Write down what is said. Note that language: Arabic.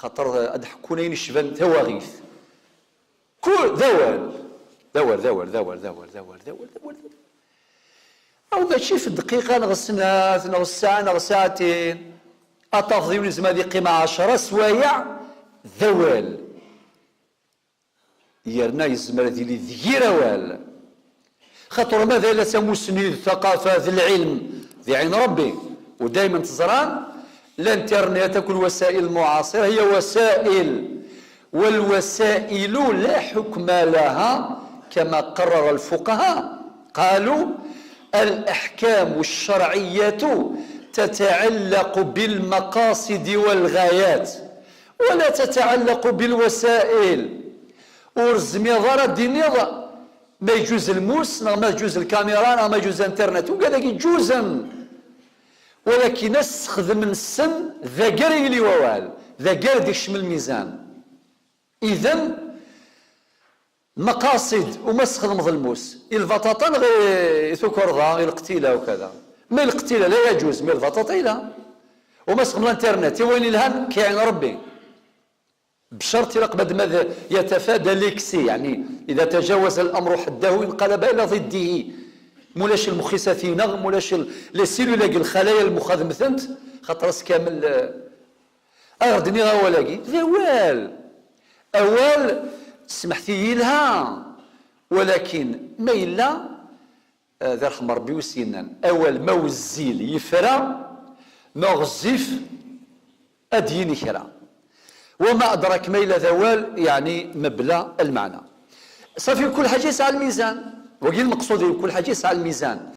خاطر أضحكونين الشبان ثواغيث كل ذوال ذوال ذوال ذوال ذوال ذوال ذوال ذوال أو ماشي في الدقيقة نغ السنات نغ الساعة نغ ساعتين أتفضيون زمادي قيمة 10 سوايع ذوال يرنا يزمر ذي ذيروال خاطر ماذا إلا سموسني الثقافة ذي العلم ذي عين ربي ودائما تزران الانترنت والوسائل المعاصرة هي وسائل والوسائل لا حكم لها كما قرر الفقهاء قالوا الأحكام الشرعية تتعلق بالمقاصد والغايات ولا تتعلق بالوسائل ورزمي ضرر دينيضا ما يجوز الموس ما يجوز الكاميرا ما يجوز الانترنت وقال يجوزا ولكن استخدم السن ذا قري لي ووال ذا قري ديك شمل الميزان اذا مقاصد وما استخدم ظلموس الفطاطا غير ثكرضا غير القتيله وكذا ما القتيله لا يجوز ما الفطاطا لا وما استخدم الانترنت وين الهان كيعين ربي بشرط يقبل ماذا يتفادى ليكسي يعني اذا تجاوز الامر حده انقلب الى ضده مولاش المخيساتين مولاش لي سيلولا الخلايا المخ مثنت خاطر راس كامل اردني غاولاكي ذوال اوال سمحتي لها ولكن ما الا ذا رحم ربي وسينان اول ما وزيل يفرى ما غزيف اديني كرا وما ادراك ما الا ذوال يعني مبلى المعنى صافي كل حاجه يسعى الميزان وقيل المقصود كل حاجه يسعى الميزان